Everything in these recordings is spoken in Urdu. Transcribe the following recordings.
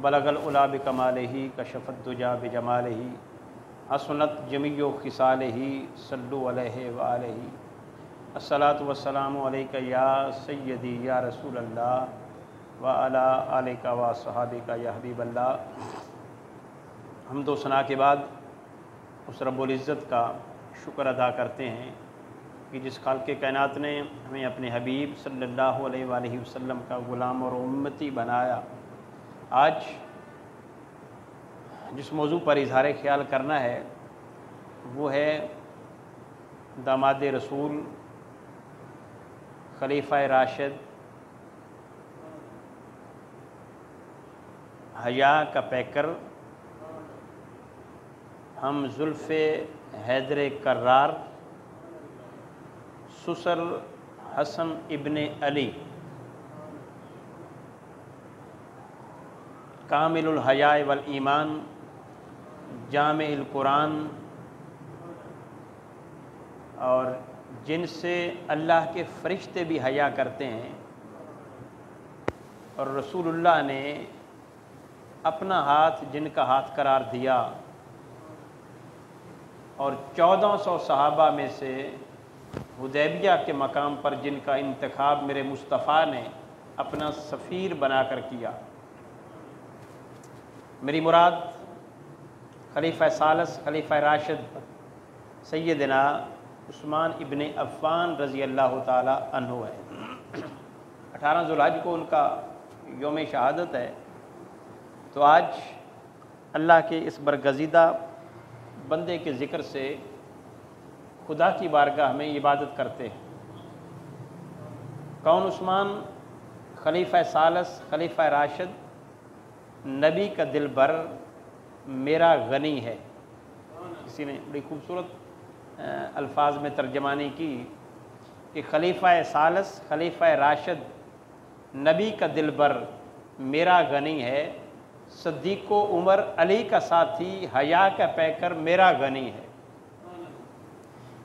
بلغ العلا بکمالہ کشف الدجا بجمالہ حسنت جمیع خصالہ صلوا علیہ وآلہ الصلاۃ والسلام علیک یا سیدی یا رسول اللہ وعلی آلک وصحابک یا حبیب اللہ۔ حمد و ثنا کے بعد اس رب العزت کا شکر ادا کرتے ہیں کہ جس خالق کائنات نے ہمیں اپنے حبیب صلی اللہ علیہ وآلہ وسلم کا غلام اور امتی بنایا۔ آج جس موضوع پر اظہار خیال کرنا ہے وہ ہے داماد رسول خلیفہ راشد حیا کا پیکر ہم زلف حیدر کرار سسر حسن ابن علی کامل الحیاء والایمان جامع القرآن، اور جن سے اللہ کے فرشتے بھی حیا کرتے ہیں، اور رسول اللہ نے اپنا ہاتھ جن کا ہاتھ قرار دیا، اور 1400 صحابہ میں سے حدیبیہ کے مقام پر جن کا انتخاب میرے مصطفیٰ نے اپنا سفیر بنا کر کیا۔ میری مراد خلیفہ ثالث خلیفہ راشد سیدنا عثمان ابن عفان رضی اللہ تعالی عنہ ہے۔ 18 ذوالحج کو ان کا یوم شہادت ہے، تو آج اللہ کے اس برگزیدہ بندے کے ذکر سے خدا کی بارگاہ میں عبادت کرتے ہیں۔ کون عثمان خلیفہ ثالث خلیفہ راشد نبی کا دل بر میرا غنی ہے۔ کسی نے بڑی خوبصورت الفاظ میں ترجمانی کی کہ خلیفہ ثالث خلیفہ راشد نبی کا دل بر میرا غنی ہے، صدیق و عمر علی کا ساتھی حیا کا پیکر میرا غنی ہے۔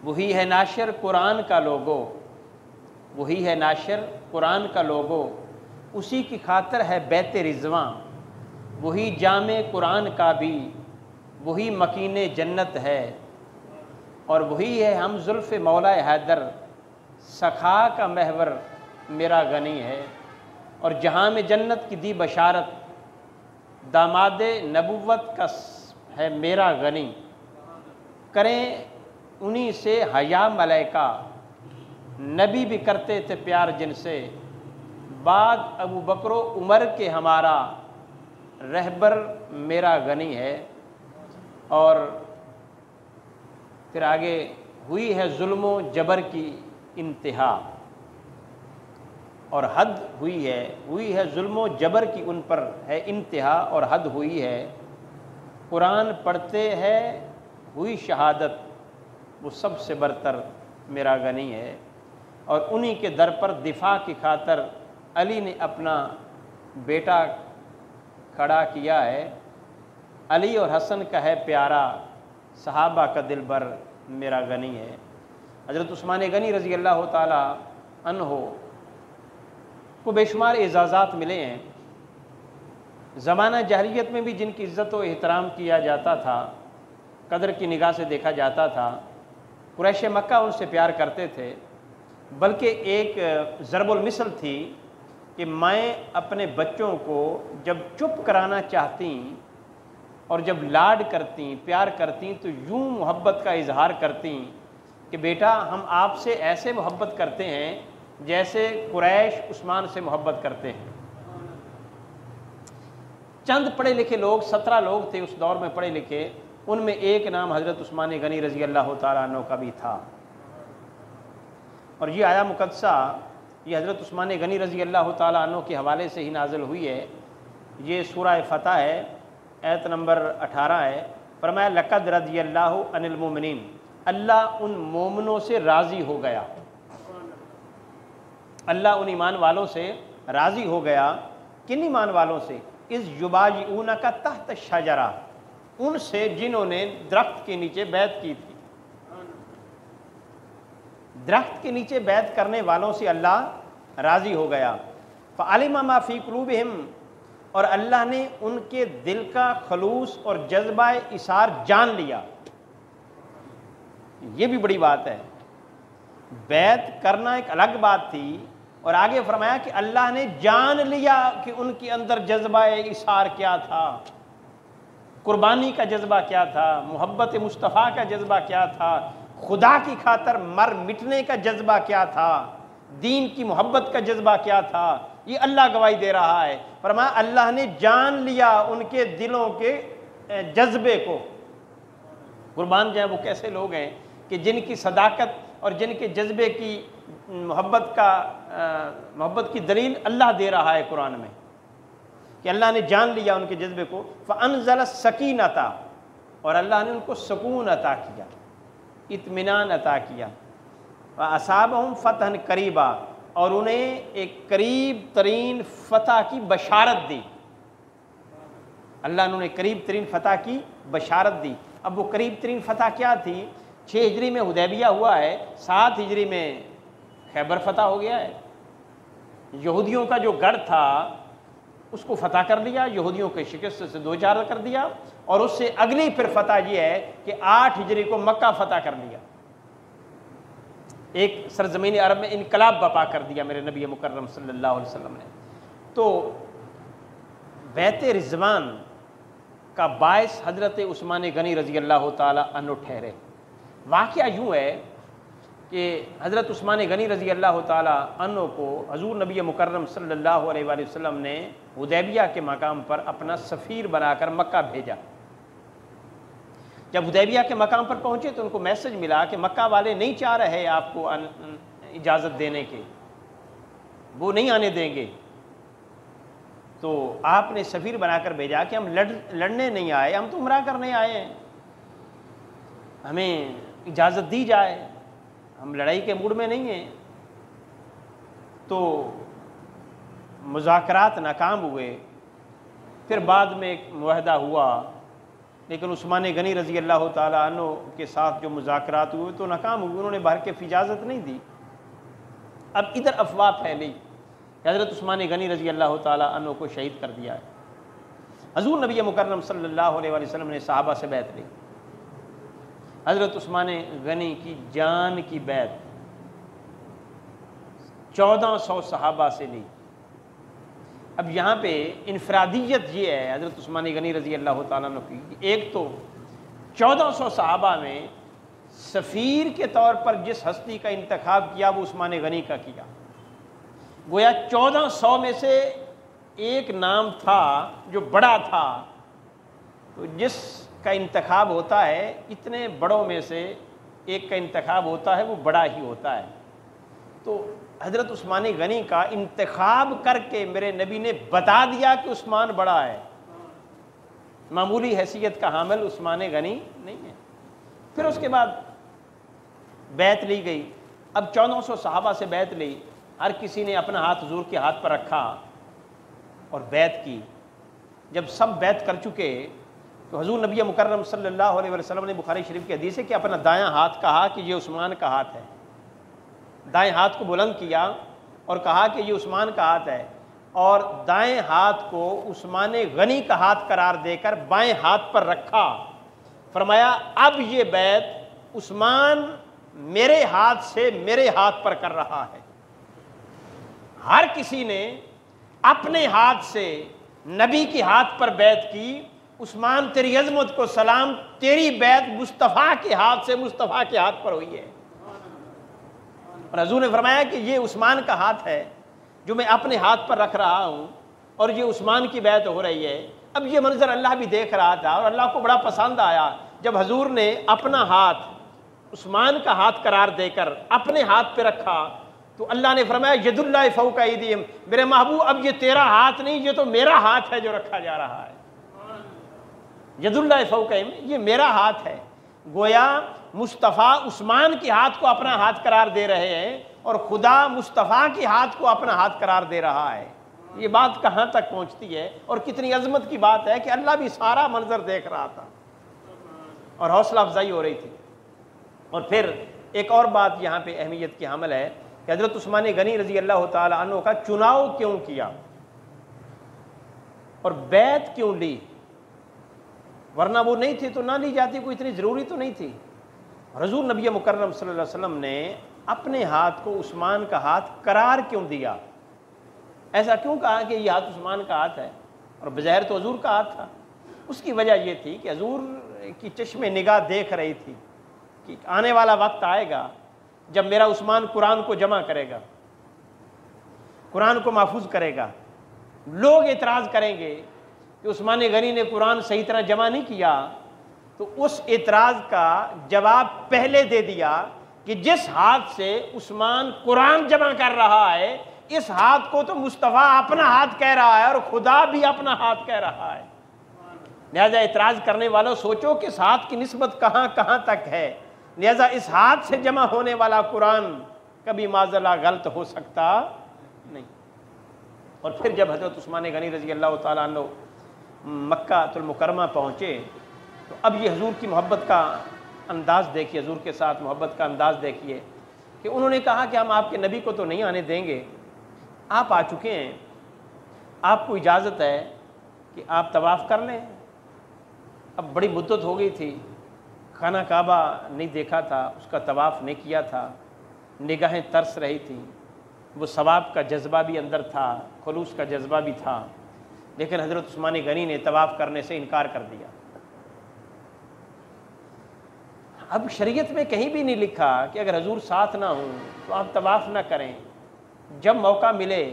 وہی ہے ناشر قرآن کا لوگو، وہی ہے ناشر قرآن کا لوگو، اسی کی خاطر ہے بیت رضواں، وہی جامع قرآن کا بھی وہی مکین جنت ہے، اور وہی ہے ہم زلف مولا حیدر سخا کا محور میرا غنی ہے، اور جہاں میں جنت کی دی بشارت داماد نبوت کا ہے میرا غنی، کریں انہی سے حیا ملائکہ، نبی بھی کرتے تھے پیار جن سے، بعد ابو بکر و عمر کے ہمارا رہبر میرا غنی ہے۔ اور پھر آگے ہوئی ہے ظلم و جبر کی انتہا، اور حد ہوئی ہے ظلم و جبر کی ان پر ہے انتہا، اور حد ہوئی ہے قرآن پڑھتے ہے ہوئی شہادت، وہ سب سے برتر میرا غنی ہے۔ اور انہی کے در پر دفاع کی خاطر علی نے اپنا بیٹا کھڑا کیا ہے، علی اور حسن کا ہے پیارا، صحابہ کا دل بر میرا غنی ہے۔ حضرت عثمان غنی رضی اللہ تعالی عنہ کو بے شمار اعزازات ملے ہیں۔ زمانہ جاہلیت میں بھی جن کی عزت و احترام کیا جاتا تھا، قدر کی نگاہ سے دیکھا جاتا تھا، قریش مکہ ان سے پیار کرتے تھے، بلکہ ایک ضرب المثل تھی کہ میں اپنے بچوں کو جب چپ کرانا چاہتی اور جب لاڈ کرتی پیار کرتی تو یوں محبت کا اظہار کرتی کہ بیٹا ہم آپ سے ایسے محبت کرتے ہیں جیسے قریش عثمان سے محبت کرتے ہیں۔ چند پڑھے لکھے لوگ 17 لوگ تھے اس دور میں پڑھے لکھے، ان میں ایک نام حضرت عثمان غنی رضی اللہ تعالیٰ عنہ کا بھی تھا۔ اور یہ آیا مقدسہ یہ حضرت عثمان غنی رضی اللہ تعالیٰ عنہ کے حوالے سے ہی نازل ہوئی ہے۔ یہ سورہ فتح ہے، آیت نمبر 18 ہے۔ فرمایا لقد رضی اللہ عن المؤمنین، اللہ ان مومنوں سے راضی ہو گیا، اللہ ان ایمان والوں سے راضی ہو گیا۔ کن ایمان والوں سے؟ اذ یبایعونک تحت الشجرہ، ان سے جنہوں نے درخت کے نیچے بیعت کی تھی۔ درخت کے نیچے بیعت کرنے والوں سے اللہ راضی ہو گیا۔ فعلم ما فی قلوبہم، اور اللہ نے ان کے دل کا خلوص اور جذبہ اثار جان لیا. یہ بھی بڑی بات ہے. بیعت کرنا ایک الگ بات تھی، اور آگے فرمایا کہ اللہ نے جان لیا کہ ان کے اندر جذبہ اثار کیا تھا، قربانی کا جذبہ کیا تھا، محبت مصطفیٰ کا جذبہ کیا تھا، خدا کی خاطر مر مٹنے کا جذبہ کیا تھا، دین کی محبت کا جذبہ کیا تھا. یہ اللہ گواہی دے رہا ہے. فرمایا اللہ نے جان لیا ان کے دلوں کے جذبے کو. قربان جائیں وہ کیسے لوگ ہیں کہ جن کی صداقت اور جن کے جذبے کی محبت کی دلیل اللہ دے رہا ہے قرآن میں، کہ اللہ نے جان لیا ان کے جذبے کو. فَأَنزَلَ السَّكِينَةَ، اور اللہ نے ان کو سکون عطا کیا، اطمینان عطا کیا. وَأَصَابَهُمْ فَتْحًا قَرِيبًا، اور انہیں ایک قریب ترین فتح کی بشارت دی. اللہ نے انہیں قریب ترین فتح کی بشارت دی. اب وہ قریب ترین فتح کیا تھی؟ 6 ہجری میں حدیبیہ ہوا ہے، 7 ہجری میں خیبر فتح ہو گیا ہے. یہودیوں کا جو گڑھ تھا اس کو فتح کر لیا، یہودیوں کے شکست سے دوچار کر دیا. اور اس سے اگلی پھر فتح یہ ہے کہ 8 ہجری کو مکہ فتح کر لیا. ایک سرزمین عرب میں انقلاب برپا کر دیا میرے نبی مکرم صلی اللہ علیہ وسلم نے. تو بیعت رضوان کا باعث حضرت عثمان غنی رضی اللہ تعالی عنہ ٹھہرے. واقعہ یوں ہے کہ حضرت عثمان غنی رضی اللہ تعالی عنہ کو حضور نبی مکرم صلی اللہ علیہ وآلہ وسلم نے حدیبیہ کے مقام پر اپنا سفیر بنا کر مکہ بھیجا. جب حدیبیہ کے مقام پر پہنچے تو ان کو میسج ملا کہ مکہ والے نہیں چاہ رہے آپ کو اجازت دینے کے، وہ نہیں آنے دیں گے. تو آپ نے سفیر بنا کر بھیجا کہ ہم لڑنے نہیں آئے، ہم تو عمرہ کرنے آئے ہیں، ہمیں اجازت دی جائے، ہم لڑائی کے موڈ میں نہیں ہیں. تو مذاکرات ناکام ہوئے. پھر بعد میں ایک معاہدہ ہوا، لیکن عثمان غنی رضی اللہ تعالیٰ عنہ کے ساتھ جو مذاکرات ہوئے تو ناکام ہوئے، انہوں نے برکف اجازت نہیں دی. اب ادھر افواہ پھیلی کہ حضرت عثمان غنی رضی اللہ تعالیٰ عنہ کو شہید کر دیا ہے. حضور نبی مکرم صلی اللہ علیہ وآلہ وسلم نے صحابہ سے بیعت لی. حضرت عثمان غنی کی جان کی بیعت 1400 صحابہ سے لی. اب یہاں پہ انفرادیت یہ ہے حضرت عثمان غنی رضی اللہ تعالیٰ عنہ کی، ایک تو 1400 صحابہ میں سفیر کے طور پر جس ہستی کا انتخاب کیا وہ عثمان غنی کا کیا. گویا 1400 میں سے ایک نام تھا جو بڑا تھا. تو جس کا انتخاب ہوتا ہے، اتنے بڑوں میں سے ایک کا انتخاب ہوتا ہے، وہ بڑا ہی ہوتا ہے. تو حضرت عثمان غنی کا انتخاب کر کے میرے نبی نے بتا دیا کہ عثمان بڑا ہے، معمولی حیثیت کا حامل عثمان غنی نہیں ہے. پھر اس کے بعد بیعت لی گئی. اب 1400 صحابہ سے بیعت لی، ہر کسی نے اپنا ہاتھ حضور کے ہاتھ پر رکھا اور بیعت کی. جب سب بیعت کر چکے تو حضور نبی مکرم صلی اللہ علیہ وسلم نے بخاری شریف کی حدیث ہے کہ اپنا دایاں ہاتھ کہا کہ یہ عثمان کا ہاتھ ہے. دائیں ہاتھ کو بلند کیا اور کہا کہ یہ عثمان کا ہاتھ ہے، اور دائیں ہاتھ کو عثمان غنی کا ہاتھ قرار دے کر بائیں ہاتھ پر رکھا. فرمایا اب یہ بیعت عثمان میرے ہاتھ سے میرے ہاتھ پر کر رہا ہے. ہر کسی نے اپنے ہاتھ سے نبی کے ہاتھ پر بیعت کی. عثمان تیری عظمت کو سلام، تیری بیعت مصطفیٰ کے ہاتھ سے مصطفیٰ کے ہاتھ پر ہوئی ہے. اور حضور نے فرمایا کہ یہ عثمان کا ہاتھ ہے جو میں اپنے ہاتھ پر رکھ رہا ہوں، اور یہ عثمان کی بیعت ہو رہی ہے. اب یہ منظر اللہ بھی دیکھ رہا تھا اور اللہ کو بڑا پسند آیا. جب حضور نے اپنا ہاتھ عثمان کا ہاتھ قرار دے کر اپنے ہاتھ پہ رکھا تو اللہ نے فرمایا ید اللہ فوق ایدیہم، میرے محبوب اب یہ تیرا ہاتھ نہیں، یہ تو میرا ہاتھ ہے جو رکھا جا رہا ہے. ید اللہ فوق ایدیہم، یہ میرا ہاتھ ہے. گویا مصطفیٰ عثمان کے ہاتھ کو اپنا ہاتھ قرار دے رہے ہیں اور خدا مصطفیٰ کے ہاتھ کو اپنا ہاتھ قرار دے رہا ہے. یہ بات کہاں تک پہنچتی ہے اور کتنی عظمت کی بات ہے کہ اللہ بھی سارا منظر دیکھ رہا تھا اور حوصلہ افزائی ہو رہی تھی. اور پھر ایک اور بات یہاں پہ اہمیت کی حامل ہے کہ حضرت عثمان غنی رضی اللہ تعالی عنہ کا چناؤ کیوں کیا. اور بیعت کیوں لی؟ ورنہ وہ نہیں تھی تو نہ لی جاتی، کوئی اتنی ضروری تو نہیں تھی۔ حضور نبی مکرم صلی اللہ علیہ وسلم نے اپنے ہاتھ کو عثمان کا ہاتھ قرار کیوں دیا؟ ایسا کیوں کہا کہ یہ ہاتھ عثمان کا ہاتھ ہے اور بظاہر تو حضور کا ہاتھ تھا؟ اس کی وجہ یہ تھی کہ حضور کی چشم نگاہ دیکھ رہی تھی کہ آنے والا وقت آئے گا جب میرا عثمان قرآن کو جمع کرے گا، قرآن کو محفوظ کرے گا۔ لوگ اعتراض کریں گے کہ عثمان غنی نے قرآن صحیح طرح جمع نہیں کیا، تو اس اعتراض کا جواب پہلے دے دیا کہ جس ہاتھ سے عثمان قرآن جمع کر رہا ہے، اس ہاتھ کو تو مصطفیٰ اپنا ہاتھ کہہ رہا ہے اور خدا بھی اپنا ہاتھ کہہ رہا ہے۔ لہذا اعتراض کرنے والوں سوچو کہ اس ہاتھ کی نسبت کہاں کہاں تک ہے۔ لہذا اس ہاتھ سے جمع ہونے والا قرآن کبھی معاذ اللہ غلط ہو سکتا نہیں۔ اور پھر جب حضرت عثمان غنی رضی اللہ تعالیٰ عنہ مکہ المکرمہ پہنچے تو اب یہ حضور کی محبت کا انداز دیکھیے، حضور کے ساتھ محبت کا انداز دیکھیے کہ انہوں نے کہا کہ ہم آپ کے نبی کو تو نہیں آنے دیں گے، آپ آ چکے ہیں، آپ کو اجازت ہے کہ آپ طواف کر لیں۔ اب بڑی مدت ہو گئی تھی، خانہ کعبہ نہیں دیکھا تھا، اس کا طواف نہیں کیا تھا، نگاہیں ترس رہی تھیں، وہ ثواب کا جذبہ بھی اندر تھا، خلوص کا جذبہ بھی تھا، لیکن حضرت عثمان غنی نے طواف کرنے سے انکار کر دیا۔ اب شریعت میں کہیں بھی نہیں لکھا کہ اگر حضور ساتھ نہ ہوں تو آپ طواف نہ کریں، جب موقع ملے،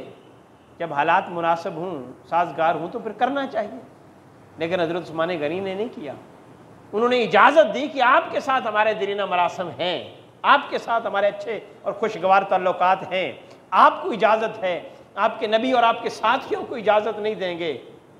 جب حالات مناسب ہوں، سازگار ہوں تو پھر کرنا چاہیے، لیکن حضرت عثمان غنی نے نہیں کیا۔ انہوں نے اجازت دی کہ آپ کے ساتھ ہمارے دیرینہ مراسم ہیں، آپ کے ساتھ ہمارے اچھے اور خوشگوار تعلقات ہیں، آپ کو اجازت ہے، آپ کے نبی اور آپ کے ساتھیوں کو اجازت نہیں دیں گے،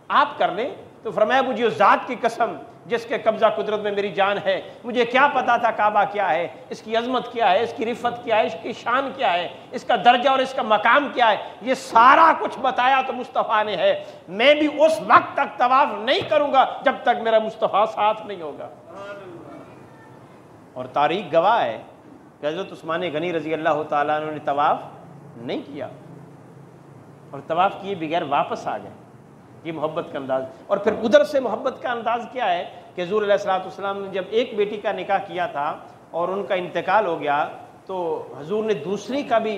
آپ کر لیں۔ تو فرمایا مجھے اس ذات کی قسم جس کے قبضہ قدرت میں میری جان ہے، مجھے کیا پتا تھا کعبہ کیا ہے، اس کی عظمت کیا ہے، اس کی رفت کیا ہے، اس کی شان کیا ہے، اس کا درجہ اور اس کا مقام کیا ہے، یہ سارا کچھ بتایا تو مصطفیٰ نے ہے۔ میں بھی اس وقت تک طواف نہیں کروں گا جب تک میرا مصطفیٰ ساتھ نہیں ہوگا۔ اور تاریخ گواہ ہے کہ حضرت عثمان غنی رضی اللہ تعالیٰ عنہ نے طواف نہیں کیا اور طواف کیے بغیر واپس آ گئے۔ یہ محبت کا انداز۔ اور پھر ادھر سے محبت کا انداز کیا ہے کہ حضور علیہ الصلوۃ والسلام نے جب ایک بیٹی کا نکاح کیا تھا اور ان کا انتقال ہو گیا تو حضور نے دوسری کا بھی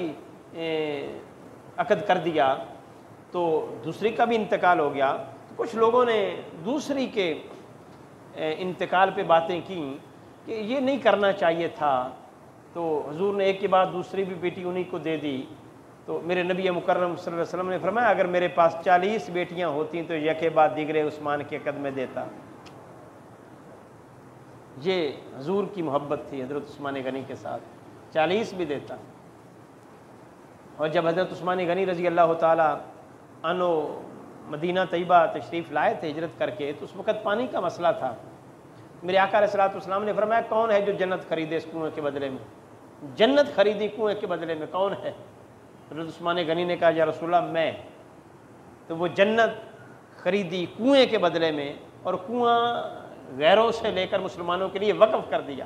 عقد کر دیا، تو دوسری کا بھی انتقال ہو گیا۔ کچھ لوگوں نے دوسری کے انتقال پہ باتیں کی کہ یہ نہیں کرنا چاہیے تھا، تو حضور نے ایک کے بعد دوسری بھی بیٹی انہی کو دے دی۔ تو میرے نبی مکرم صلی اللہ علیہ وسلم نے فرمایا اگر میرے پاس 40 بیٹیاں ہوتی تو یکے بعد دیگرے عثمان کے عقد میں دیتا۔ یہ حضور کی محبت تھی حضرت عثمان غنی کے ساتھ، 40 بھی دیتا۔ اور جب حضرت عثمان غنی رضی اللہ تعالی عنہ مدینہ طیبہ تشریف لائے تھے ہجرت کر کے، تو اس وقت پانی کا مسئلہ تھا۔ میرے آقا علیہ الصلوۃ والسلام نے فرمایا کون ہے جو جنت خریدے اس کنویں کے بدلے میں؟ جنت خریدی کنویں کے بدلے میں کون ہے؟ حضرت عثمان غنی نے کہا یا رسول اللہ میں۔ تو وہ جنت خریدی کنویں کے بدلے میں، اور کنواں غیروں سے لے کر مسلمانوں کے لیے وقف کر دیا۔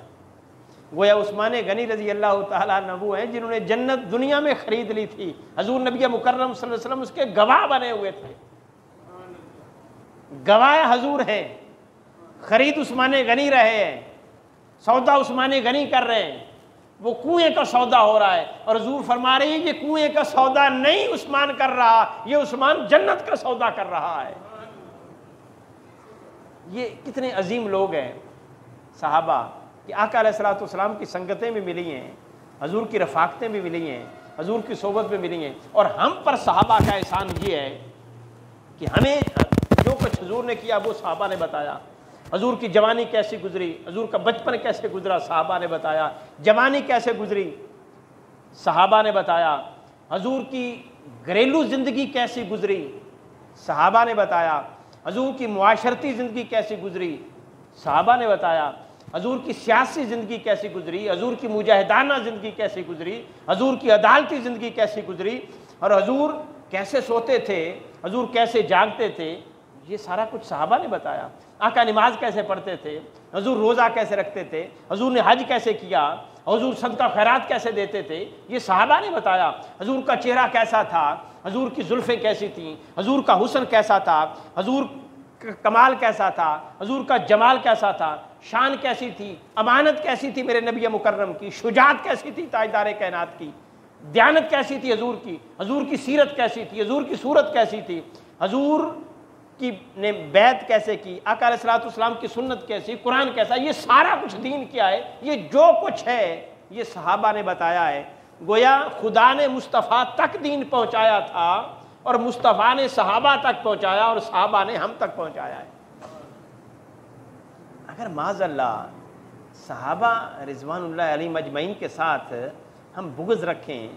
گویا عثمان غنی رضی اللہ تعالیٰ عنہ وہ ہیں جنہوں نے جنت دنیا میں خرید لی تھی، حضور نبی مکرم صلی اللہ علیہ وسلم اس کے گواہ بنے ہوئے تھے، گواہ حضور ہیں، خرید عثمان غنی رہے ہیں، سودا عثمان غنی کر رہے ہیں، وہ کنویں کا سودا ہو رہا ہے، اور حضور فرما رہے ہیں یہ کنویں کا سودا نہیں عثمان کر رہا، یہ عثمان جنت کا سودا کر رہا ہے۔ یہ کتنے عظیم لوگ ہیں صحابہ کہ آقا علیہ الصلوۃ والسلام کی سنگتیں بھی ملی ہیں، حضور کی رفاقتیں بھی ملی ہیں، حضور کی صحبت بھی ملی ہیں، اور ہم پر صحابہ کا احسان یہ ہے کہ ہمیں جو کچھ حضور نے کیا وہ صحابہ نے بتایا۔ حضور کی جوانی کیسی گزری، حضور کا بچپن کیسے گزرا، صحابہ نے بتایا، جوانی کیسے گزری صحابہ نے بتایا، حضور کی گھریلو زندگی کیسی گزری صحابہ نے بتایا، حضور کی معاشرتی زندگی کیسی گزری صحابہ نے بتایا، حضور کی سیاسی زندگی کیسی گزری، حضور کی مجاہدانہ زندگی کیسی گزری، حضور کی عدالتی زندگی کیسی گزری، اور حضور کیسے سوتے تھے، حضور کیسے جاگتے تھے، یہ سارا کچھ صحابہ نے بتایا۔ آقا نماز کیسے پڑھتے تھے، حضور روزہ کیسے رکھتے تھے، حضور نے حج کیسے کیا، حضور صدقہ خیرات کیسے دیتے تھے، یہ صحابہ نے بتایا۔ حضور کا چہرہ کیسا تھا، حضور کی زلفیں کیسی تھیں، حضور کا حسن کیسا تھا، حضور کا کمال کیسا تھا، حضور کا جمال کیسا تھا، شان کیسی تھی، امانت کیسی تھی میرے نبی مکرم کی، شجاعت کیسی تھی تاجدار کائنات کی، دیانت کیسی تھی حضور کی، حضور کی سیرت کیسی تھی، حضور کی صورت کیسی تھی، حضور کی نے بیعت کیسے کی، آقا علیہ الصلوۃ والسلام کی سنت کیسی، قرآن کیسا، یہ سارا کچھ دین کیا ہے، یہ جو کچھ ہے یہ صحابہ نے بتایا ہے۔ گویا خدا نے مصطفیٰ تک دین پہنچایا تھا اور مصطفیٰ نے صحابہ تک پہنچایا اور صحابہ نے ہم تک پہنچایا ہے۔ اگر معاذ اللہ صحابہ رضوان اللہ علیہم اجمعین کے ساتھ ہم بغض رکھیں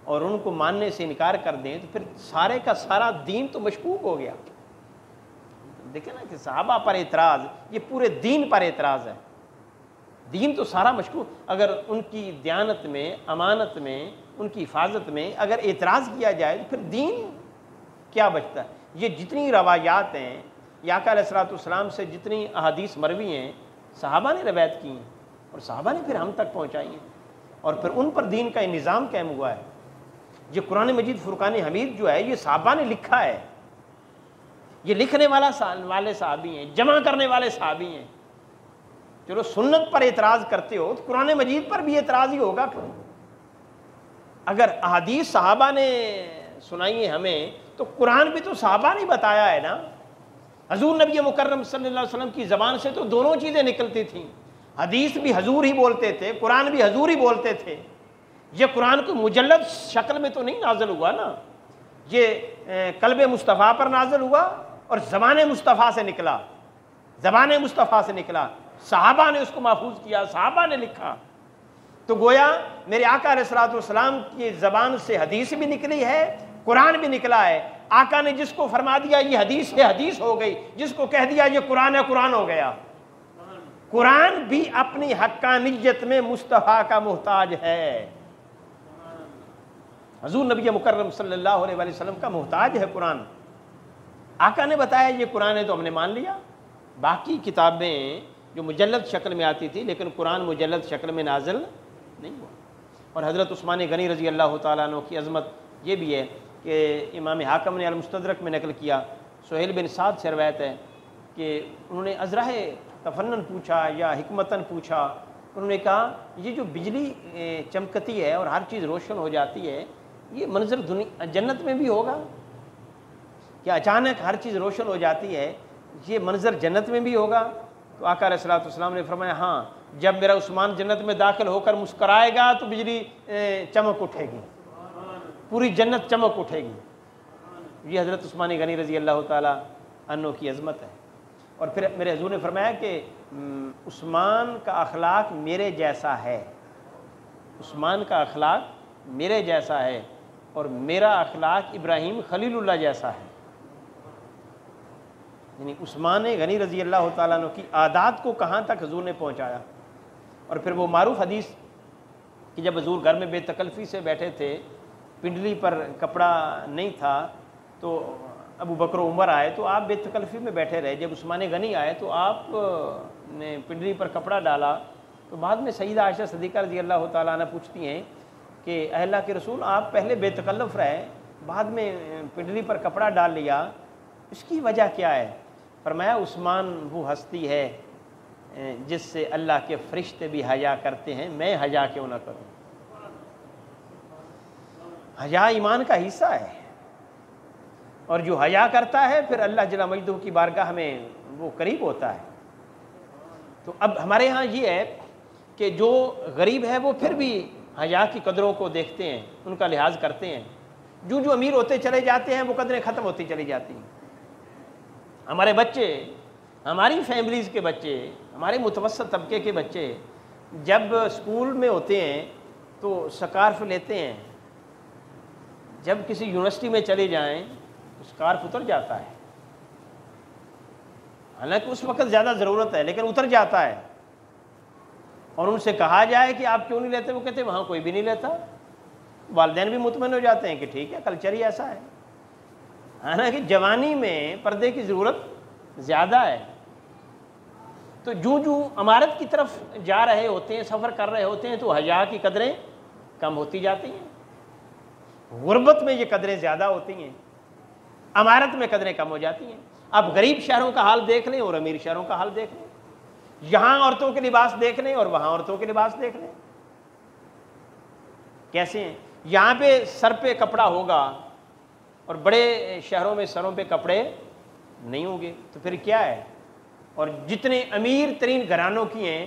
اور ان کو ماننے سے انکار کر دیں تو پھر سارے کا سارا دین تو مشکوک ہو گیا۔ دیکھیں نا کہ صحابہ پر اعتراض یہ پورے دین پر اعتراض ہے، دین تو سارا مشکوک۔ اگر ان کی دیانت میں، امانت میں، ان کی حفاظت میں اگر اعتراض کیا جائے تو پھر دین کیا بچتا ہے؟ یہ جتنی روایات ہیں یا آقا علیہ الصلوۃ والسلام سے جتنی احادیث مروی ہیں صحابہ نے روایت کی ہیں اور صحابہ نے پھر ہم تک پہنچائی ہیں، اور پھر ان پر دین کا نظام قائم ہوا ہے۔ یہ قرآن مجید فرقان حمید جو ہے یہ صحابہ نے لکھا ہے، یہ لکھنے والے صحابی ہیں، جمع کرنے والے صحابی ہیں۔ چلو سنت پر اعتراض کرتے ہو تو قرآن مجید پر بھی اعتراض ہی ہوگا پھر۔ اگر احادیث صحابہ نے سنائی ہیں ہمیں تو قرآن بھی تو صحابہ نے بتایا ہے نا۔ حضور نبی مکرم صلی اللہ علیہ وسلم کی زبان سے تو دونوں چیزیں نکلتی تھیں، حدیث بھی حضور ہی بولتے تھے، قرآن بھی حضور ہی بولتے تھے۔ یہ قرآن کو مجلد شکل میں تو نہیں نازل ہوا نا، یہ قلب مصطفیٰ پر نازل ہوا اور زبان مصطفیٰ سے نکلا، زبان مصطفیٰ سے نکلا، صحابہ نے اس کو محفوظ کیا، صحابہ نے لکھا۔ تو گویا میرے آقا علیہ الصلوۃ والسلام کی زبان سے حدیث بھی نکلی ہے، قرآن بھی نکلا ہے۔ آقا نے جس کو فرما دیا یہ حدیث ہے، حدیث ہو گئی، جس کو کہہ دیا یہ قرآن ہے، قرآن ہو گیا۔ قرآن بھی اپنی حقانیت میں مصطفیٰ کا محتاج ہے، حضور نبی مکرم صلی اللہ علیہ وسلم کا محتاج ہے قرآن۔ آقا نے بتایا یہ قرآن ہے تو ہم نے مان لیا۔ باقی کتابیں جو مجلد شکل میں آتی تھی لیکن قرآن مجلد شکل میں نازل نہیں ہوا۔ اور حضرت عثمان غنی رضی اللہ تعالیٰ عنہ کی عظمت یہ بھی ہے کہ امام حاکم نے المستدرک میں نقل کیا، سہیل بن سعد سے روایت ہے کہ انہوں نے ازرہ تفنن پوچھا یا حکمتاً پوچھا، انہوں نے کہا یہ جو بجلی چمکتی ہے اور ہر چیز روشن ہو جاتی ہے یہ منظر جنت میں بھی ہوگا کیا؟ اچانک ہر چیز روشن ہو جاتی ہے، یہ منظر جنت میں بھی ہوگا؟ تو آقا علیہ الصلوۃ والسلام نے فرمایا ہاں، جب میرا عثمان جنت میں داخل ہو کر مسکرائے گا تو بجلی چمک اٹھے گی، پوری جنت چمک اٹھے گی۔ یہ حضرت عثمان غنی رضی اللہ تعالیٰ عنہ کی عظمت ہے۔ اور پھر میرے حضور نے فرمایا کہ عثمان کا اخلاق میرے جیسا ہے، عثمان کا اخلاق میرے جیسا ہے اور میرا اخلاق ابراہیم خلیل اللہ جیسا ہے۔ یعنی عثمان غنی رضی اللہ تعالیٰ عنہ کی عادات کو کہاں تک حضور نے پہنچایا۔ اور پھر وہ معروف حدیث کہ جب حضور گھر میں بے تکلفی سے بیٹھے تھے، پنڈلی پر کپڑا نہیں تھا، تو ابو بکر و عمر آئے تو آپ بے تکلفی میں بیٹھے رہے، جب عثمان غنی آئے تو آپ نے پنڈلی پر کپڑا ڈالا، تو بعد میں سیدہ عائشہ صدیقہ رضی اللہ تعالیٰ عنہ پوچھتی ہیں کہ اے اللہ کے رسول آپ پہلے بے تکلف رہے، بعد میں پنڈلی پر کپڑا ڈال لیا، اس کی وجہ کیا ہے؟ فرمایا عثمان وہ ہستی ہے جس سے اللہ کے فرشتے بھی حیا کرتے ہیں، میں حیا کیوں نہ کروں؟ حیا ایمان کا حصہ ہے، اور جو حیا کرتا ہے پھر اللہ جل مجدہ کی بارگاہ میں وہ قریب ہوتا ہے۔ تو اب ہمارے ہاں یہ ہے کہ جو غریب ہے وہ پھر بھی حیا کی قدروں کو دیکھتے ہیں، ان کا لحاظ کرتے ہیں۔ جو امیر ہوتے چلے جاتے ہیں وہ قدریں ختم ہوتی چلی جاتی ہیں۔ ہمارے بچے، ہماری فیملیز کے بچے، ہمارے متوسط طبقے کے بچے جب اسکول میں ہوتے ہیں تو سکارف لیتے ہیں، جب کسی یونیورسٹی میں چلے جائیں تو سکارف اتر جاتا ہے، حالانکہ اس وقت زیادہ ضرورت ہے لیکن اتر جاتا ہے۔ اور ان سے کہا جائے کہ آپ کیوں نہیں لیتے، وہ کہتے ہیں وہاں کوئی بھی نہیں لیتا۔ والدین بھی مطمئن ہو جاتے ہیں کہ ٹھیک ہے کلچر ہی ایسا ہے، حالانکہ جوانی میں پردے کی ضرورت زیادہ ہے۔ تو جو عمارت کی طرف جا رہے ہوتے ہیں، سفر کر رہے ہوتے ہیں، تو حیا کی قدریں کم ہوتی جاتی ہیں۔ غربت میں یہ قدریں زیادہ ہوتی ہیں، امارت میں قدریں کم ہو جاتی ہیں۔ اب غریب شہروں کا حال دیکھ لیں اور امیر شہروں کا حال دیکھ لیں، یہاں عورتوں کے لباس دیکھ لیں اور وہاں عورتوں کے لباس دیکھ لیں، کیسے ہیں؟ یہاں پہ سر پہ کپڑا ہوگا اور بڑے شہروں میں سروں پہ کپڑے نہیں ہوں گے، تو پھر کیا ہے؟ اور جتنے امیر ترین گھرانوں کی ہیں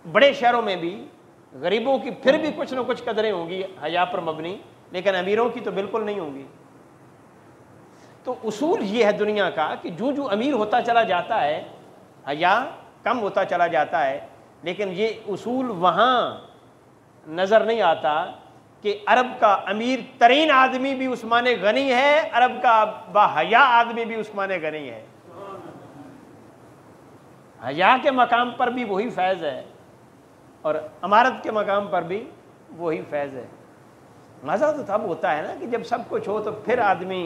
بڑے شہروں میں بھی، غریبوں کی پھر بھی کچھ نہ کچھ قدریں ہوں گی حیا پر مبنی، لیکن امیروں کی تو بالکل نہیں ہوں گی۔ تو اصول یہ ہے دنیا کا کہ جو جو امیر ہوتا چلا جاتا ہے حیا کم ہوتا چلا جاتا ہے، لیکن یہ اصول وہاں نظر نہیں آتا کہ عرب کا امیر ترین آدمی بھی عثمان غنی ہے، عرب کا باحیا آدمی بھی عثمان غنی ہے۔ حیا کے مقام پر بھی وہی فیض ہے اور امارت کے مقام پر بھی وہی فیض ہے۔ مزہ تو تب ہوتا ہے نا کہ جب سب کچھ ہو تو پھر آدمی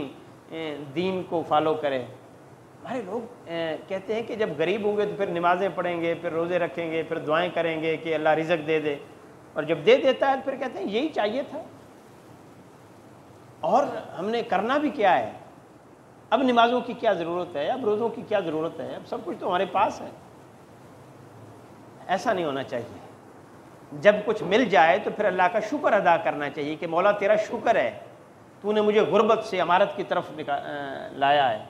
دین کو فالو کرے۔ ہمارے لوگ کہتے ہیں کہ جب غریب ہوں گے تو پھر نمازیں پڑھیں گے، پھر روزے رکھیں گے، پھر دعائیں کریں گے کہ اللہ رزق دے دے، اور جب دے دیتا ہے پھر کہتے ہیں یہی چاہیے تھا، اور ہم نے کرنا بھی کیا ہے؟ اب نمازوں کی کیا ضرورت ہے؟ اب روزوں کی کیا ضرورت ہے؟ اب سب کچھ تو ہمارے پاس ہے۔ ایسا نہیں ہونا چاہیے۔ جب کچھ مل جائے تو پھر اللہ کا شکر ادا کرنا چاہیے کہ مولا تیرا شکر ہے، تو نے مجھے غربت سے امارت کی طرف لایا ہے۔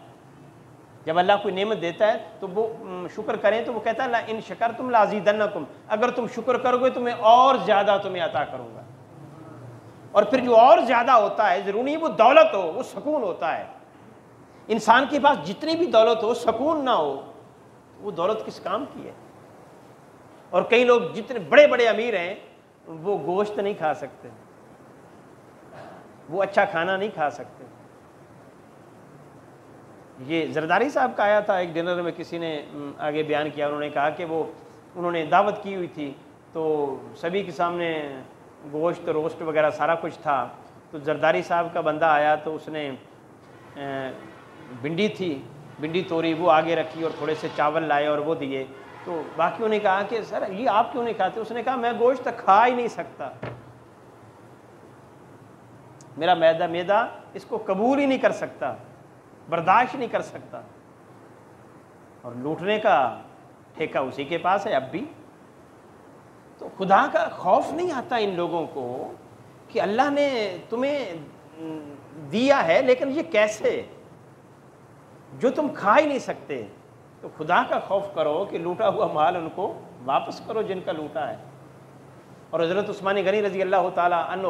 جب اللہ کوئی نعمت دیتا ہے تو وہ شکر کریں تو وہ کہتا ہے لا ان شکرتم لازیدنکم، اگر تم شکر کرو گے تو میں اور زیادہ تمہیں عطا کروں گا۔ اور پھر جو اور زیادہ ہوتا ہے ضروری نہیں وہ دولت ہو، وہ سکون ہوتا ہے۔ انسان کے پاس جتنی بھی دولت ہو سکون نہ ہو وہ دولت کس کام کی ہے؟ اور کئی لوگ جتنے بڑے بڑے امیر ہیں وہ گوشت نہیں کھا سکتے، وہ اچھا کھانا نہیں کھا سکتے۔ یہ زرداری صاحب کا آیا تھا ایک ڈنر میں، کسی نے آگے بیان کیا، انہوں نے کہا کہ وہ انہوں نے دعوت کی ہوئی تھی تو سبھی کے سامنے گوشت روسٹ وغیرہ سارا کچھ تھا، تو زرداری صاحب کا بندہ آیا تو اس نے بھنڈی تھی، بھنڈی توڑی، وہ آگے رکھی اور تھوڑے سے چاول لائے اور وہ دیے، تو باقیوں نے کہا کہ سر یہ آپ کیوں نہیں کھاتے؟ اس نے کہا میں گوشت کھا ہی نہیں سکتا، میرا معدہ اس کو قبول ہی نہیں کر سکتا، برداشت نہیں کر سکتا۔ اور لوٹنے کا ٹھیکہ اسی کے پاس ہے اب بھی۔ تو خدا کا خوف نہیں آتا ان لوگوں کو کہ اللہ نے تمہیں دیا ہے لیکن یہ کیسے، جو تم کھا ہی نہیں سکتے۔ تو خدا کا خوف کرو کہ لوٹا ہوا مال ان کو واپس کرو جن کا لوٹا ہے۔ اور حضرت عثمان غنی رضی اللہ تعالی عنہ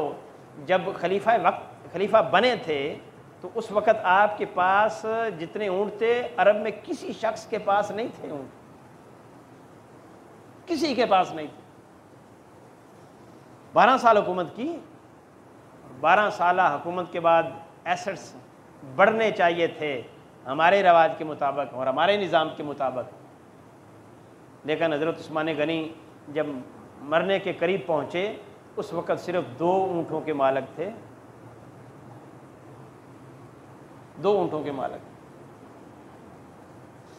جب خلیفہ بنے تھے تو اس وقت آپ کے پاس جتنے اونٹ تھے عرب میں کسی شخص کے پاس نہیں تھے، اونٹ کسی کے پاس نہیں تھے۔ 12 سال حکومت کی، 12 سالہ حکومت کے بعد ایسٹس بڑھنے چاہیے تھے ہمارے رواج کے مطابق اور ہمارے نظام کے مطابق، لیکن حضرت عثمان غنی جب مرنے کے قریب پہنچے اس وقت صرف 2 اونٹوں کے مالک تھے، 2 اونٹوں کے مالک،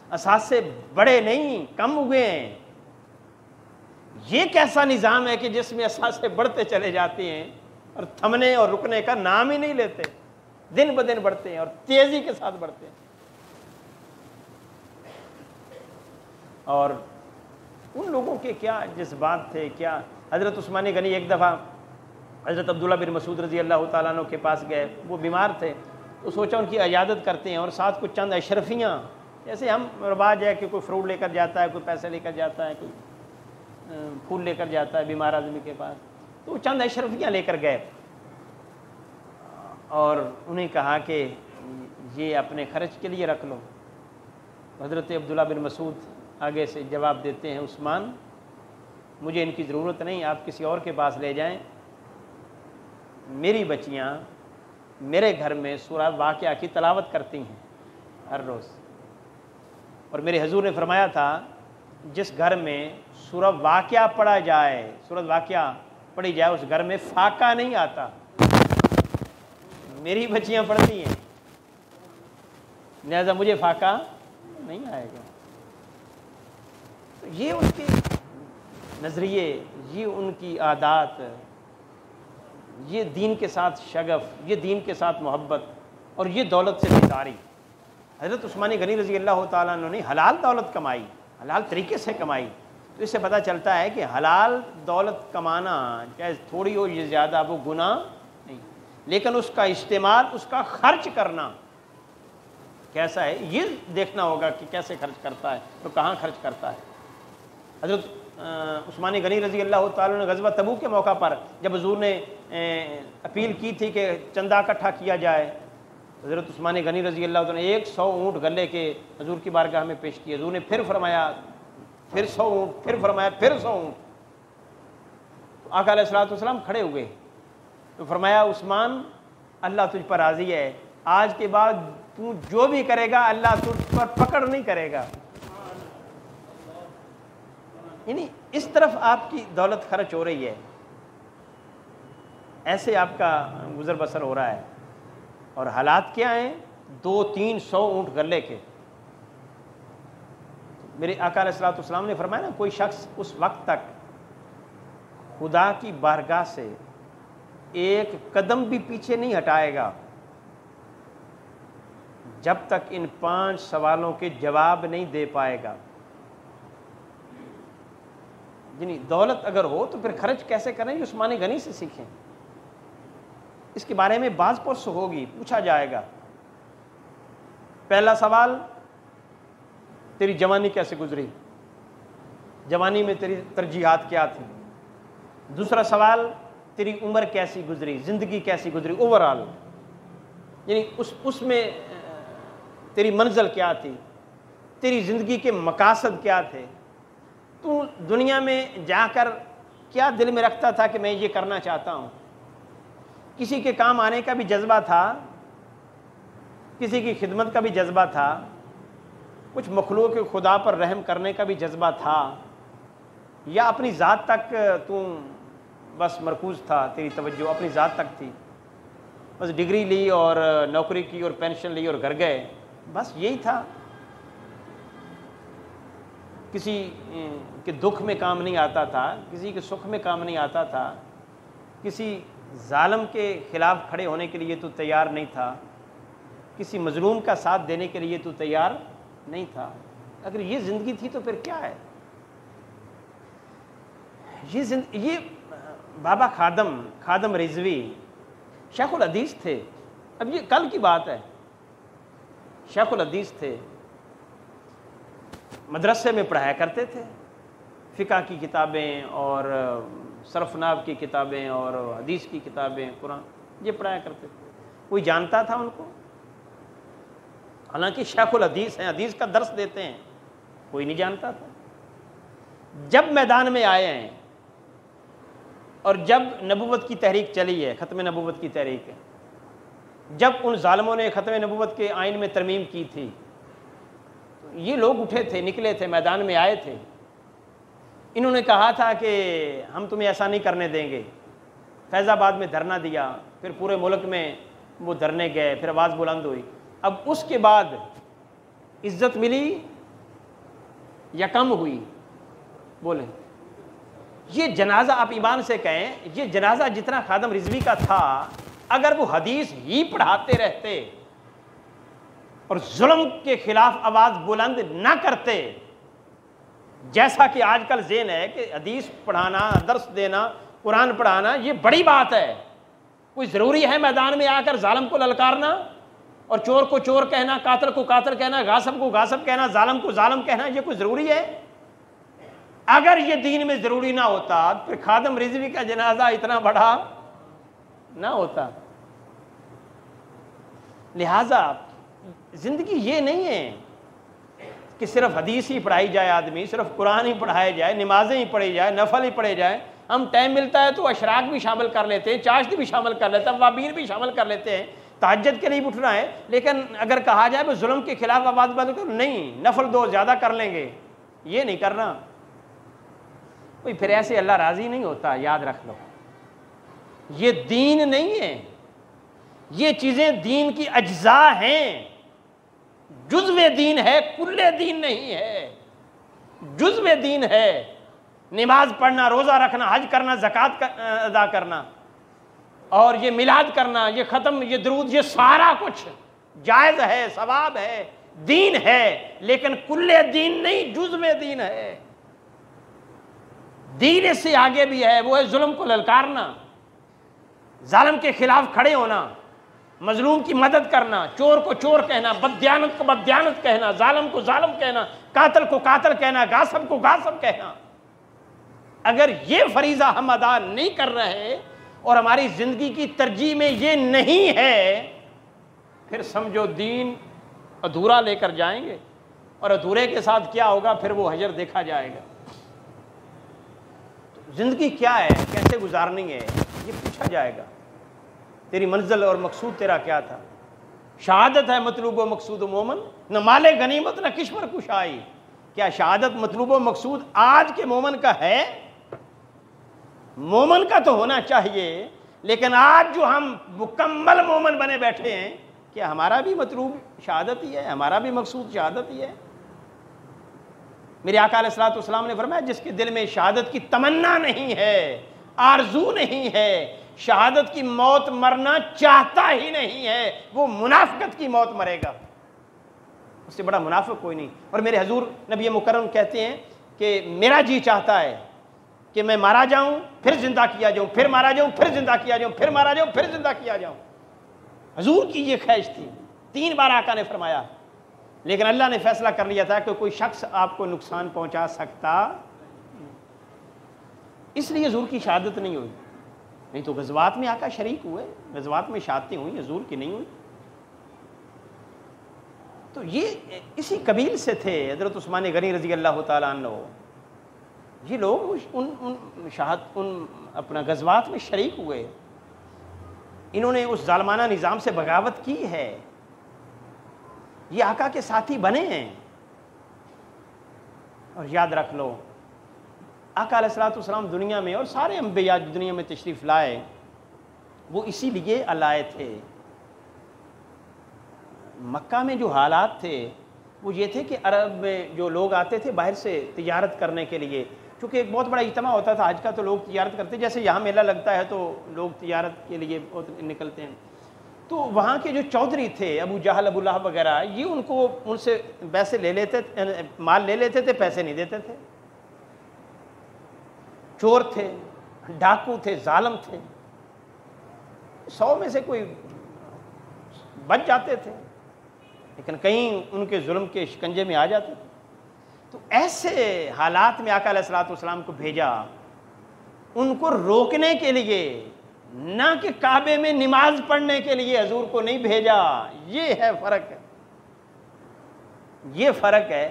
اثاثے بڑے نہیں کم ہوئے ہیں۔ یہ کیسا نظام ہے کہ جس میں اثاثے بڑھتے چلے جاتے ہیں اور تھمنے اور رکنے کا نام ہی نہیں لیتے، دن بدن بڑھتے ہیں اور تیزی کے ساتھ بڑھتے ہیں۔ اور ان لوگوں کے کیا جذبات تھے، کیا حضرت عثمان غنی ایک دفعہ حضرت عبداللہ بن مسعود رضی اللہ تعالیٰ عنہ کے پاس گئے، وہ بیمار تھے، تو سوچا ان کی عیادت کرتے ہیں اور ساتھ کچھ چند اشرفیاں، جیسے ہم رواج ہے کہ کوئی فروٹ لے کر جاتا ہے، کوئی پیسے لے کر جاتا ہے، کوئی پھول لے کر جاتا ہے بیمار آدمی کے پاس، تو چند اشرفیاں لے کر گئے اور انہیں کہا کہ یہ اپنے خرچ کے لیے رکھ لو۔ حضرت عبداللہ بن مسعود آگے سے جواب دیتے ہیں عثمان مجھے ان کی ضرورت نہیں، آپ کسی اور کے پاس لے جائیں، میری بچیاں میرے گھر میں سورہ واقعہ کی تلاوت کرتی ہیں ہر روز، اور میرے حضور نے فرمایا تھا جس گھر میں سورہ واقعہ پڑھا جائے، سورہ واقعہ پڑھی جائے اس گھر میں فاقہ نہیں آتا۔ میری بچیاں پڑھتی ہیں لہذا مجھے فاقہ نہیں آئے گا۔ یہ ان کے نظریے، یہ ان کی عادات، یہ دین کے ساتھ شغف، یہ دین کے ساتھ محبت اور یہ دولت سے بیزاری۔ حضرت عثمان غنی رضی اللہ تعالیٰ عنہ نے حلال دولت کمائی، حلال طریقے سے کمائی، تو اس سے پتہ چلتا ہے کہ حلال دولت کمانا چاہے تھوڑی ہو یا زیادہ وہ گناہ نہیں، لیکن اس کا استعمال، اس کا خرچ کرنا کیسا ہے یہ دیکھنا ہوگا کہ کیسے خرچ کرتا ہے تو کہاں خرچ کرتا ہے۔ حضرت عثمان غنی رضی اللہ تعالیٰ نے غزوہ تبوک کے موقع پر جب حضور نے اپیل کی تھی کہ چندہ اکٹھا کیا جائے، حضرت عثمان غنی رضی اللہ تعالیٰ نے 100 اونٹ غلے کے حضور کی بارگاہ میں پیش کیے۔ حضور نے پھر فرمایا پھر 100 اونٹ، پھر فرمایا پھر 100 اونٹ۔ تو آقا علیہ الصلوۃ والسلام کھڑے ہوئے تو فرمایا عثمان اللہ تجھ پر راضی ہے، آج کے بعد تو جو بھی کرے گا اللہ تجھ پر پکڑ نہیں کرے گا۔ یعنی اس طرف آپ کی دولت خرچ ہو رہی ہے، ایسے آپ کا گزر بسر ہو رہا ہے، اور حالات کیا ہیں؟ 200-300 اونٹ غلے کے۔ میرے آقا علیہ الصلوۃ والسلام نے فرمایا نا، کوئی شخص اس وقت تک خدا کی بارگاہ سے ایک قدم بھی پیچھے نہیں ہٹائے گا جب تک ان 5 سوالوں کے جواب نہیں دے پائے گا۔ یعنی دولت اگر ہو تو پھر خرچ کیسے کریں، یہ عثمان غنی سے سیکھیں۔ اس کے بارے میں بعض پرس ہوگی، پوچھا جائے گا۔ پہلا سوال، تیری جوانی کیسے گزری، جوانی میں تیری ترجیحات کیا تھی؟ دوسرا سوال، تیری عمر کیسی گزری، زندگی کیسی گزری اوورآل، یعنی اس میں تیری منزل کیا تھی، تیری زندگی کے مقاصد کیا تھے، تو دنیا میں جا کر کیا دل میں رکھتا تھا کہ میں یہ کرنا چاہتا ہوں۔ کسی کے کام آنے کا بھی جذبہ تھا، کسی کی خدمت کا بھی جذبہ تھا، کچھ مخلوق خدا پر رحم کرنے کا بھی جذبہ تھا، یا اپنی ذات تک تو بس مرکوز تھا، تیری توجہ اپنی ذات تک تھی، بس ڈگری لی اور نوکری کی اور پینشن لی اور گھر گئے، بس یہی تھا۔ کسی کے دکھ میں کام نہیں آتا تھا، کسی کے سکھ میں کام نہیں آتا تھا، کسی ظالم کے خلاف کھڑے ہونے کے لیے تو تیار نہیں تھا، کسی مظلوم کا ساتھ دینے کے لیے تو تیار نہیں تھا۔ اگر یہ زندگی تھی تو پھر کیا ہے؟ یہ بابا خادم رضوی شیخ الحدیث تھے، اب یہ کل کی بات ہے، شیخ الحدیث تھے، مدرسے میں پڑھایا کرتے تھے، فقہ کی کتابیں اور صرف نحو کی کتابیں اور حدیث کی کتابیں، قرآن، یہ پڑھایا کرتے تھے۔ کوئی جانتا تھا ان کو؟ حالانکہ شیخ الحدیث ہیں، حدیث کا درس دیتے ہیں، کوئی نہیں جانتا تھا۔ جب میدان میں آئے ہیں اور جب نبوت کی تحریک چلی ہے، ختم نبوت کی تحریک ہے، جب ان ظالموں نے ختم نبوت کے آئین میں ترمیم کی تھی، یہ لوگ اٹھے تھے، نکلے تھے، میدان میں آئے تھے، انہوں نے کہا تھا کہ ہم تمہیں ایسا نہیں کرنے دیں گے۔ فیض آباد میں دھرنا دیا، پھر پورے ملک میں وہ دھرنے گئے، پھر آواز بلند ہوئی۔ اب اس کے بعد عزت ملی یا کم ہوئی؟ بولیں۔ یہ جنازہ، آپ ایمان سے کہیں، یہ جنازہ جتنا خادم رضوی کا تھا، اگر وہ حدیث ہی پڑھاتے رہتے اور ظلم کے خلاف آواز بلند نہ کرتے، جیسا کہ آج کل ذہن ہے کہ حدیث پڑھانا، درس دینا، قرآن پڑھانا یہ بڑی بات ہے، کوئی ضروری ہے میدان میں آ کر ظالم کو للکارنا اور چور کو چور کہنا، قاتل کو قاتل کہنا، غاصب کو غاصب کہنا، ظالم کو ظالم کہنا، یہ کوئی ضروری ہے؟ اگر یہ دین میں ضروری نہ ہوتا پھر خادم رضوی کا جنازہ اتنا بڑا نہ ہوتا۔ لہٰذا زندگی یہ نہیں ہے کہ صرف حدیث ہی پڑھائی جائے، آدمی صرف قرآن ہی پڑھائے جائے، نمازیں ہی پڑھی جائے، نفل ہی پڑھے جائیں۔ ہم ٹائم ملتا ہے تو اشراق بھی شامل کر لیتے ہیں، چاشت بھی شامل کر لیتے ہیں، اوابین بھی شامل کر لیتے ہیں، تہجد کے لیے بھی اٹھنا ہے، لیکن اگر کہا جائے وہ ظلم کے خلاف آواز بلند کرو، نہیں، نفل 2 زیادہ کر لیں گے، یہ نہیں کرنا۔ کوئی پھر ایسے اللہ راضی نہیں ہوتا، یاد رکھ لو۔ یہ دین نہیں ہے، یہ چیزیں دین کی اجزاء ہیں، جزو دین ہے، کل دین نہیں ہے، جزو دین ہے۔ نماز پڑھنا، روزہ رکھنا، حج کرنا، زکوٰۃ ادا کرنا، اور یہ میلاد کرنا، یہ ختم، یہ درود، یہ سارا کچھ جائز ہے، ثواب ہے، دین ہے، لیکن کل دین نہیں، جز میں دین ہے۔ دین اس سے آگے بھی ہے، وہ ہے ظلم کو للکارنا، ظالم کے خلاف کھڑے ہونا، مظلوم کی مدد کرنا، چور کو چور کہنا، بددیانت کو بددیانت کہنا، ظالم کو ظالم کہنا، قاتل کو قاتل کہنا، غاصب کو غاصب کہنا۔ اگر یہ فریضہ ہم ادا نہیں کر رہے اور ہماری زندگی کی ترجیح میں یہ نہیں ہے، پھر سمجھو دین ادھورا لے کر جائیں گے، اور ادھورے کے ساتھ کیا ہوگا، پھر وہ حجر دیکھا جائے گا۔ زندگی کیا ہے، کیسے گزارنی ہے، یہ پوچھا جائے گا۔ تیری منزل اور مقصود تیرا کیا تھا؟ شہادت ہے مطلوب و مقصود و مومن، نہ مال غنیمت نہ کشور کشائی۔ کیا شہادت مطلوب و مقصود آج کے مومن کا ہے؟ مومن کا تو ہونا چاہیے، لیکن آج جو ہم مکمل مومن بنے بیٹھے ہیں، کیا ہمارا بھی مطلوب شہادت ہی ہے، ہمارا بھی مقصود شہادت ہی ہے؟ میرے آقا علیہ الصلوۃ والسلام نے فرمایا، جس کے دل میں شہادت کی تمنا نہیں ہے، آرزو نہیں ہے، شہادت کی موت مرنا چاہتا ہی نہیں ہے، وہ منافقت کی موت مرے گا۔ اس سے بڑا منافق کوئی نہیں۔ اور میرے حضور نبی مکرم کہتے ہیں کہ میرا جی چاہتا ہے کہ میں مارا جاؤں، پھر زندہ کیا جاؤں، پھر مارا جاؤں، پھر زندہ کیا جاؤں، پھر مارا جاؤں، پھر زندہ کیا جاؤں۔ حضور کی یہ خواہش تھی، 3 بار آقا نے فرمایا، لیکن اللہ نے فیصلہ کر لیا تھا کہ کوئی شخص آپ کو نقصان پہنچا سکتا، اس لیے حضور کی شہادت نہیں ہوئی۔ نہیں تو غزوات میں آقا شریک ہوئے، غزوات میں شہادتیں ہوئی، حضور کی نہیں ہوئی۔ تو یہ اسی قبیل سے تھے حضرت عثمان غنی رضی اللہ تعالیٰ عنہ۔ یہ لوگ ان اپنا غزوات میں شریک ہوئے، انہوں نے اس ظالمانہ نظام سے بغاوت کی ہے، یہ آقا کے ساتھی بنے ہیں۔ اور یاد رکھ لو، آقا علیہ الصلوۃ والسلام دنیا میں، اور سارے انبیاء دنیا میں تشریف لائے، وہ اسی لیے لائے تھے۔ مکہ میں جو حالات تھے وہ یہ تھے کہ عرب میں جو لوگ آتے تھے باہر سے تجارت کرنے کے لیے، چونکہ ایک بہت بڑا اجتماع ہوتا تھا، آج کا تو لوگ تجارت کرتے، جیسے یہاں میلہ لگتا ہے تو لوگ تجارت کے لیے نکلتے ہیں، تو وہاں کے جو چودھری تھے، ابو جہل، ابو لہب وغیرہ، یہ ان سے پیسے لے لیتے، مال لے لیتے تھے، پیسے نہیں دیتے تھے۔ چور تھے، ڈاکو تھے، ظالم تھے، 100 میں سے کوئی بچ جاتے تھے، لیکن کہیں ان کے ظلم کے شکنجے میں آ جاتے تھے۔ تو ایسے حالات میں آقا علیہ الصلوۃ والسلام کو بھیجا، ان کو روکنے کے لیے، نہ کہ کعبے میں نماز پڑھنے کے لیے حضور کو نہیں بھیجا۔ یہ ہے فرق، یہ فرق ہے۔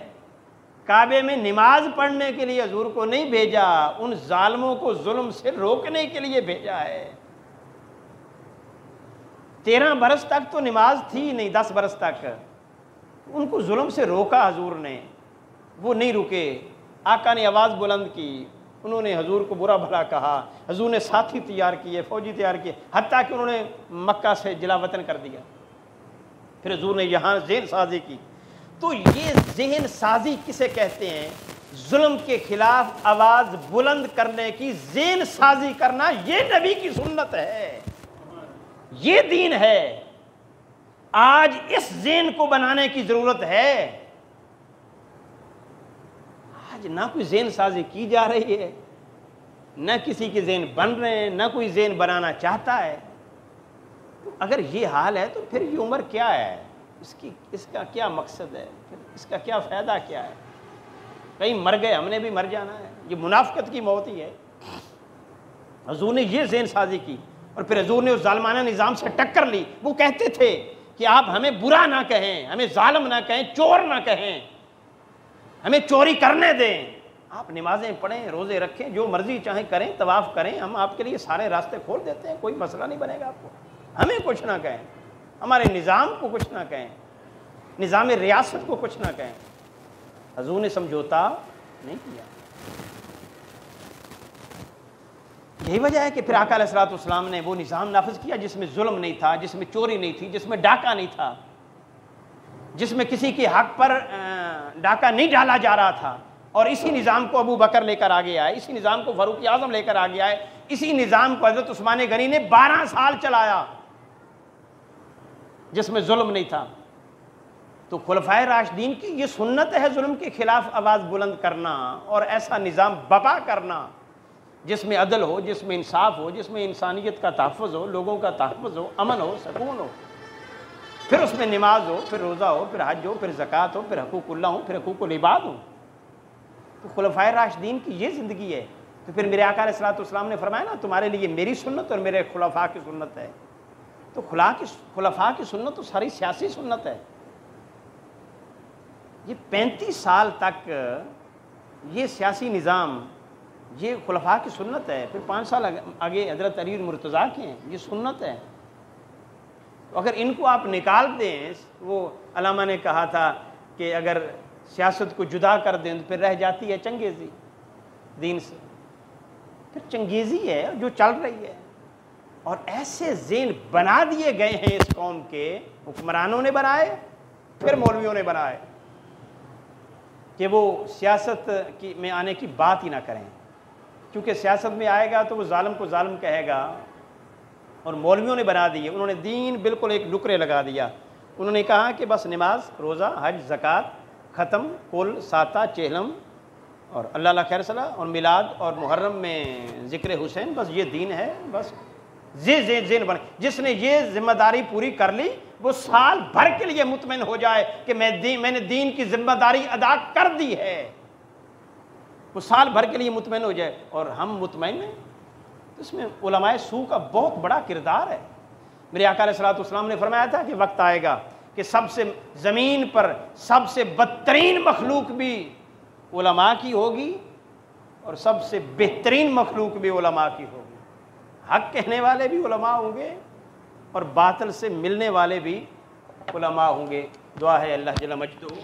کعبے میں نماز پڑھنے کے لیے حضور کو نہیں بھیجا، ان ظالموں کو ظلم سے روکنے کے لیے بھیجا ہے۔ 13 برس تک تو نماز تھی نہیں، 10 برس تک ان کو ظلم سے روکا حضور نے، وہ نہیں رکے۔ آقا نے آواز بلند کی، انہوں نے حضور کو برا بھلا کہا، حضور نے ساتھی تیار کیے، فوجی تیار کیے، حتیٰ کہ انہوں نے مکہ سے جلا وطن کر دیا۔ پھر حضور نے یہاں ذہن سازی کی۔ تو یہ ذہن سازی کسے کہتے ہیں؟ ظلم کے خلاف آواز بلند کرنے کی ذہن سازی کرنا، یہ نبی کی سنت ہے، یہ دین ہے۔ آج اس ذہن کو بنانے کی ضرورت ہے۔ آج نہ کوئی ذہن سازی کی جا رہی ہے، نہ کسی کے ذہن بن رہے ہیں، نہ کوئی ذہن بنانا چاہتا ہے۔ اگر یہ حال ہے تو پھر یہ عمر کیا ہے؟ اس کا کیا مقصد ہے؟ پھر اس کا کیا فائدہ کیا ہے؟ کہیں مر گئے، ہم نے بھی مر جانا ہے، یہ منافقت کی موت ہی ہے۔ حضور نے یہ ذہن سازی کی، اور پھر حضور نے اس ظالمانہ نظام سے ٹکر لی۔ وہ کہتے تھے کہ آپ ہمیں برا نہ کہیں، ہمیں ظالم نہ کہیں، چور نہ کہیں، ہمیں چوری کرنے دیں، آپ نمازیں پڑھیں، روزے رکھیں، جو مرضی چاہیں کریں، طواف کریں، ہم آپ کے لیے سارے راستے کھول دیتے ہیں، کوئی مسئلہ نہیں بنے گا آپ کو۔ ہمیں کچھ نہ کہیں، ہمارے نظام کو کچھ نہ کہیں، نظام ریاست کو کچھ نہ کہیں۔ حضور نے سمجھوتا نہیں کیا۔ یہی وجہ ہے کہ پھر آقا علیہ الصلوۃ والسلام نے وہ نظام نافذ کیا جس میں ظلم نہیں تھا، جس میں چوری نہیں تھی، جس میں ڈاکہ نہیں تھا، جس میں کسی کے حق پر ڈاکہ نہیں ڈالا جا رہا تھا۔ اور اسی نظام کو ابو بکر لے کر آگے آئے، اسی نظام کو فاروق اعظم لے کر آگے آئے، اسی نظام کو حضرت عثمان غنی نے 12 سال چلایا جس میں ظلم نہیں تھا۔ تو خلفائے راشدین کی یہ سنت ہے ظلم کے خلاف آواز بلند کرنا اور ایسا نظام برپا کرنا جس میں عدل ہو، جس میں انصاف ہو، جس میں انسانیت کا تحفظ ہو، لوگوں کا تحفظ ہو، امن ہو، سکون ہو، پھر اس میں نماز ہو، پھر روزہ ہو، پھر حج ہو، پھر زکوٰۃ ہو، پھر حقوق اللہ ہو، پھر حقوق العباد ہو۔ تو خلفائے راشدین کی یہ زندگی ہے۔ تو پھر میرے آقا علیہ الصلوۃ والسلام نے فرمایا نا تمہارے لیے میری سنت اور میرے خلفاء کی سنت ہے۔ تو خلفاء کی سنت تو ساری سیاسی سنت ہے۔ یہ 35 سال تک یہ سیاسی نظام یہ خلفاء کی سنت ہے، پھر 5 سال آگے حضرت علی المرتضیٰ کے ہیں، یہ سنت ہے۔ اگر ان کو آپ نکال دیں، وہ علامہ نے کہا تھا کہ اگر سیاست کو جدا کر دیں تو پھر رہ جاتی ہے چنگیزی دین سے، پھر چنگیزی ہے جو چل رہی ہے۔ اور ایسے ذہن بنا دیے گئے ہیں اس قوم کے حکمرانوں نے بنائے، پھر مولویوں نے بنائے کہ وہ سیاست میں آنے کی بات ہی نہ کریں، کیونکہ سیاست میں آئے گا تو وہ ظالم کو ظالم کہے گا۔ اور مولویوں نے بنا دیے، انہوں نے دین بالکل ایک نکرے لگا دیا۔ انہوں نے کہا کہ بس نماز، روزہ، حج، زکوٰۃ، ختم، کل، ساتہ، چہلم اور اللہ اللہ خیر صلاح اور میلاد اور محرم میں ذکر حسین، بس یہ دین ہے۔ بس ذہن بنے، جس نے یہ ذمہ داری پوری کر لی وہ سال بھر کے لیے مطمئن ہو جائے کہ میں نے دین کی ذمہ داری ادا کر دی ہے، وہ سال بھر کے لیے مطمئن ہو جائے۔ اور ہم مطمئن ہیں، اس میں علماء سو کا بہت بڑا کردار ہے۔ میرے آقا علیہ الصلوۃ والسلام نے فرمایا تھا کہ وقت آئے گا کہ زمین پر سب سے بدترین مخلوق بھی علماء کی ہوگی اور سب سے بہترین مخلوق بھی علماء کی ہوگی۔ حق کہنے والے بھی علماء ہوں گے اور باطل سے ملنے والے بھی علماء ہوں گے۔ دعا ہے اللہ جل مجدہ